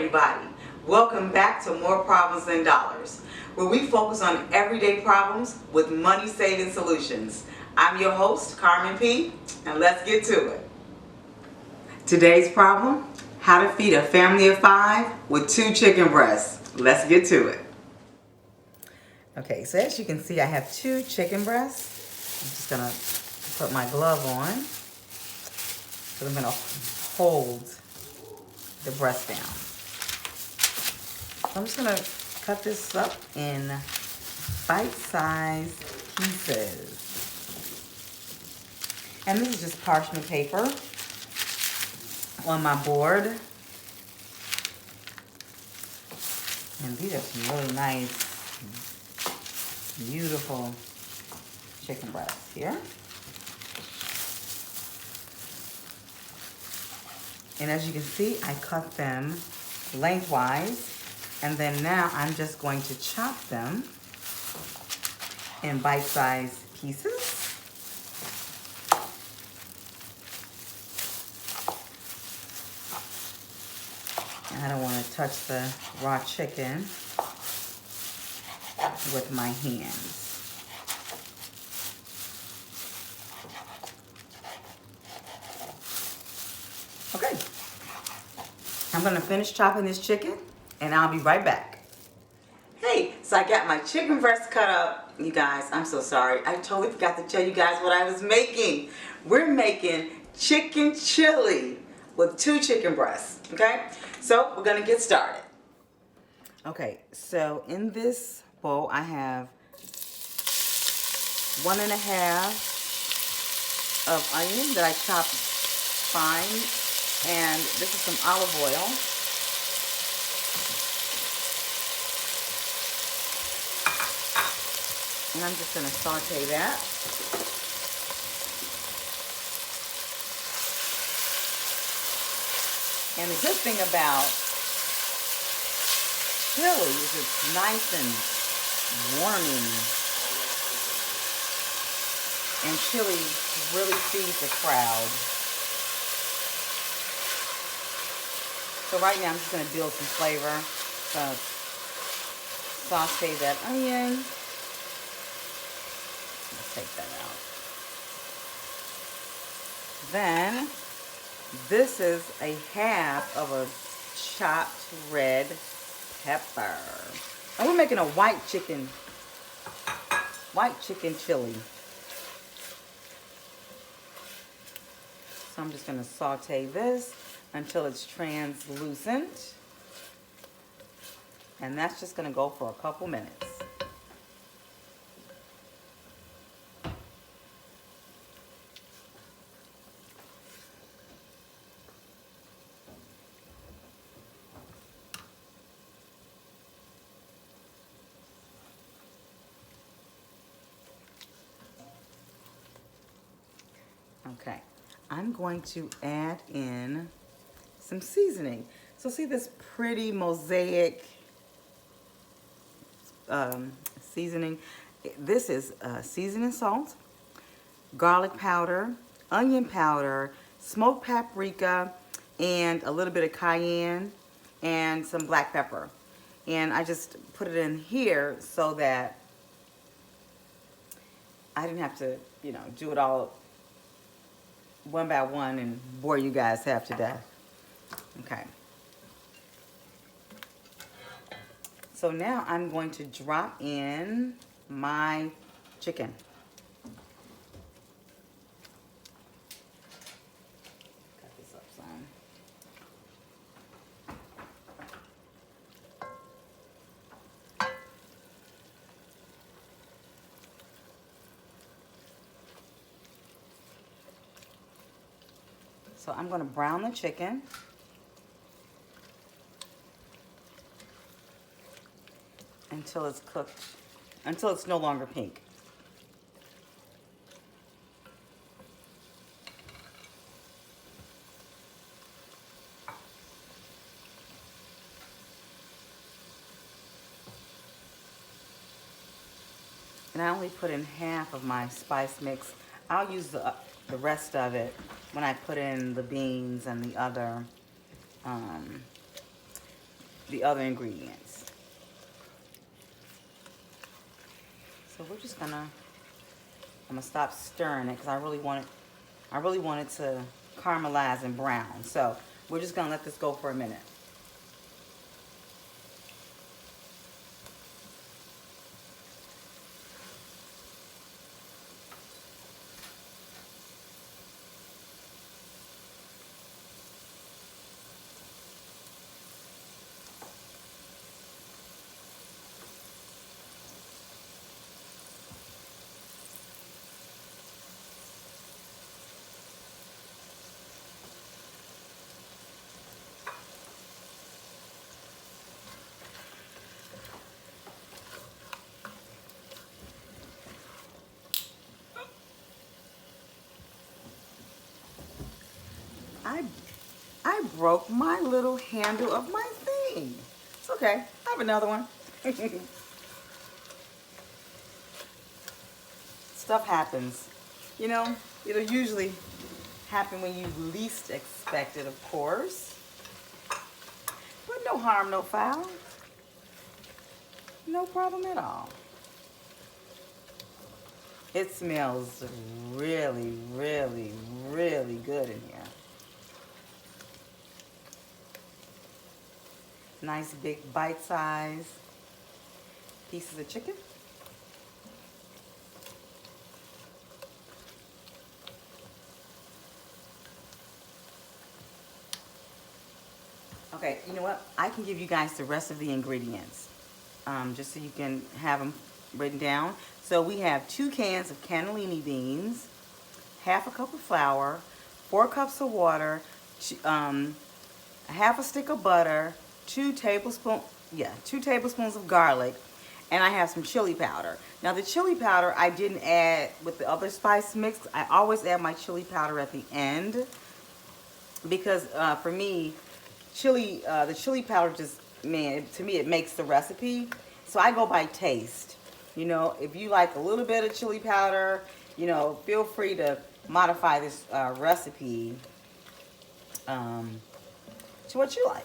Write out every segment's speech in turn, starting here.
everybody. Welcome back to More Problems Than Dollars, where we focus on everyday problems with money-saving solutions. I'm your host, Carmen P., and let's get to it. Today's problem, how to feed a family of 5 with 2 chicken breasts. Let's get to it. Okay, so as you can see, I have 2 chicken breasts. I'm just gonna put my glove on. So I'm gonna hold the breast down. So I'm just gonna cut this up in bite-sized pieces. And this is just parchment paper on my board. And these are some really nice, beautiful chicken breasts here. And as you can see, I cut them lengthwise. And then now I'm just going to chop them in bite-sized pieces. And I don't want to touch the raw chicken with my hands. Okay, I'm gonna finish chopping this chicken and I'll be right back. Hey, so I got my chicken breast cut up. You guys, I'm so sorry. I totally forgot to tell you guys what I was making. We're making chicken chili with 2 chicken breasts, okay? So we're gonna get started. Okay, so in this bowl I have 1½ of onion that I chopped fine. And this is some olive oil. And I'm just going to saute that. And the good thing about chili is it's nice and warming. And chili really feeds the crowd. So right now I'm just going to build some flavor. So saute that onion. Let's take that out. Then this is a half of a chopped red pepper. And we're making a white chicken chili. So I'm just going to saute this until it's translucent. And that's just going to go for a couple minutes. Okay, I'm going to add in some seasoning. So see this pretty mosaic seasoning? This is seasoning salt, garlic powder, onion powder, smoked paprika, and a little bit of cayenne, and some black pepper. And I just put it in here so that I didn't have to, do it all one by one and bore you guys half to death. Okay. So now I'm going to drop in my chicken. Cut this up some. So I'm going to brown the chicken. Until it's cooked, until it's no longer pink. And I only put in half of my spice mix. I'll use the rest of it when I put in the beans and the other the other ingredients. So we're just I'm gonna stop stirring it because I really want it to caramelize and brown. So we're just gonna let this go for a minute. I broke my little handle of my thing. It's okay. I have another one. Stuff happens. You know, it'll usually happen when you least expect it, of course. But no harm, no foul. No problem at all. It smells really, really, really good in here. Nice big bite-sized pieces of chicken. Okay, you know what? I can give you guys the rest of the ingredients, just so you can have them written down. So we have 2 cans of cannellini beans, half a cup of flour, 4 cups of water, a half a stick of butter, 2 tablespoons of garlic, and I have some chili powder. Now the chili powder I didn't add with the other spice mix. I always add my chili powder at the end because for me, the chili powder just, man, to me it makes the recipe. So I go by taste. You know, if you like a little bit of chili powder, you know, feel free to modify this recipe to what you like.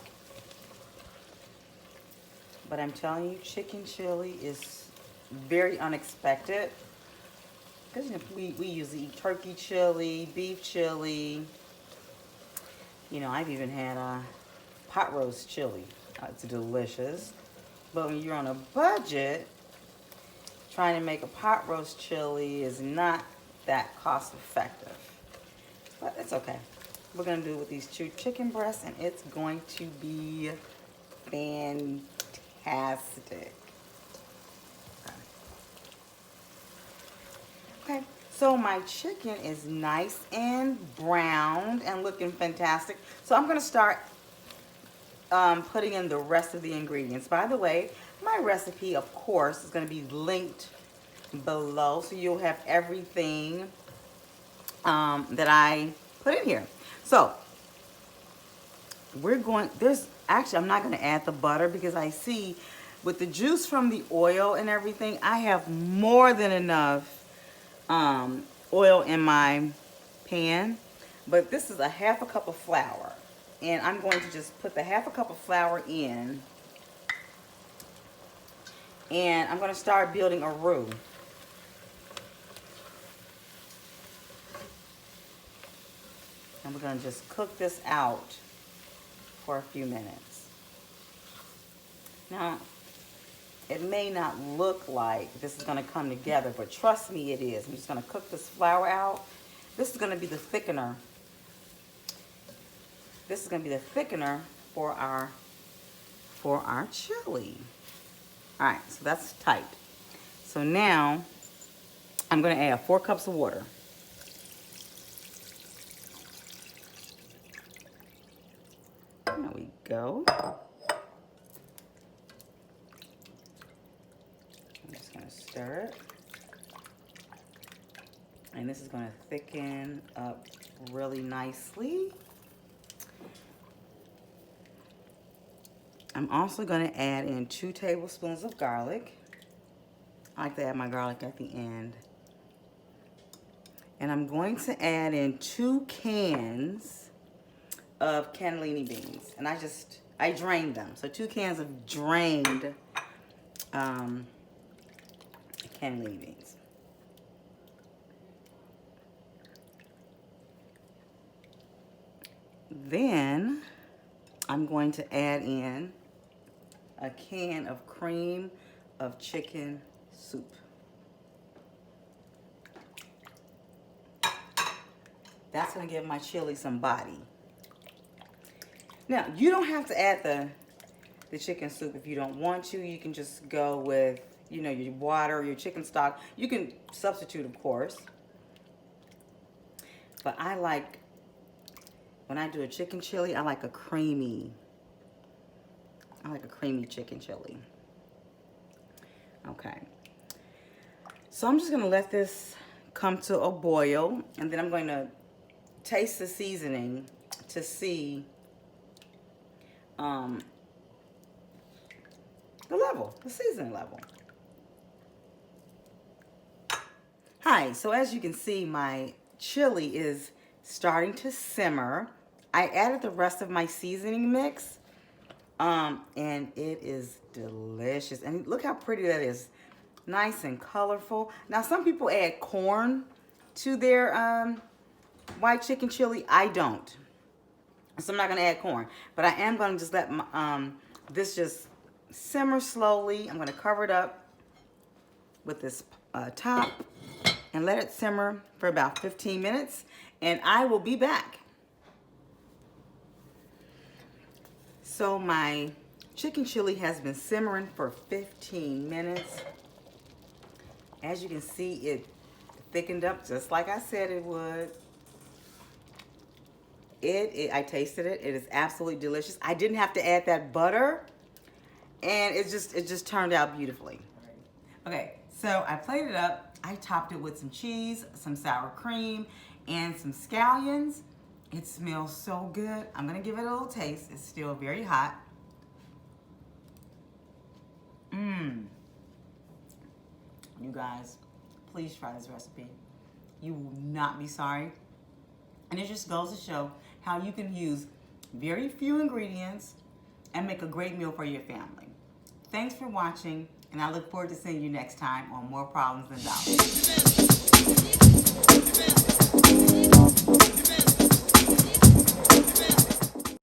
But I'm telling you, chicken chili is very unexpected. Because you know, we usually eat turkey chili, beef chili. You know, I've even had a pot roast chili. It's delicious. But when you're on a budget, trying to make a pot roast chili is not that cost effective. But it's okay. We're going to do it with these 2 chicken breasts, and it's going to be fantastic. Okay, so my chicken is nice and browned and looking fantastic. So I'm going to start putting in the rest of the ingredients. By the way, my recipe, of course, is going to be linked below, so you'll have everything that I put in here. So I'm not going to add the butter because I see with the juice from the oil and everything, I have more than enough oil in my pan. But this is a half a cup of flour, and I'm going to just put the half a cup of flour in, and I'm going to start building a roux. And we're going to just cook this out for a few minutes. Now, it may not look like this is going to come together, but trust me, it is. I'm just going to cook this flour out. This is going to be the thickener. This is going to be the thickener for our chili. All right, so that's tight. So now I'm going to add 4 cups of water. There we go. I'm just going to stir it. And this is going to thicken up really nicely. I'm also going to add in 2 tablespoons of garlic. I like to add my garlic at the end. And I'm going to add in 2 cans of cannellini beans. And I I drained them. So 2 cans of drained cannellini beans. Then I'm going to add in a can of cream of chicken soup. That's going to give my chili some body. Now, you don't have to add the chicken soup if you don't want to. You can just go with, you know, your water, your chicken stock. You can substitute, of course. But I like, when I do a chicken chili, I like a creamy chicken chili. Okay. So I'm just going to let this come to a boil, and then I'm going to taste the seasoning to see the seasoning level. Hi, so as you can see, my chili is starting to simmer. I added the rest of my seasoning mix, and it is delicious. And look how pretty that is. Nice and colorful. Now, some people add corn to their white chicken chili. I don't. So I'm not going to add corn. But I am going to just let this just simmer slowly. I'm going to cover it up with this top and let it simmer for about 15 minutes. And I will be back. So my chicken chili has been simmering for 15 minutes. As you can see, it thickened up just like I said it would. I tasted it. It is absolutely delicious. I didn't have to add that butter, and it just turned out beautifully. Okay, so I plated it up. I topped it with some cheese, some sour cream, and some scallions. It smells so good. I'm gonna give it a little taste. It's still very hot. You guys, please try this recipe. You will not be sorry. And it just goes to show how you can use very few ingredients and make a great meal for your family. Thanks for watching, and I look forward to seeing you next time on More Problems Than Dollars.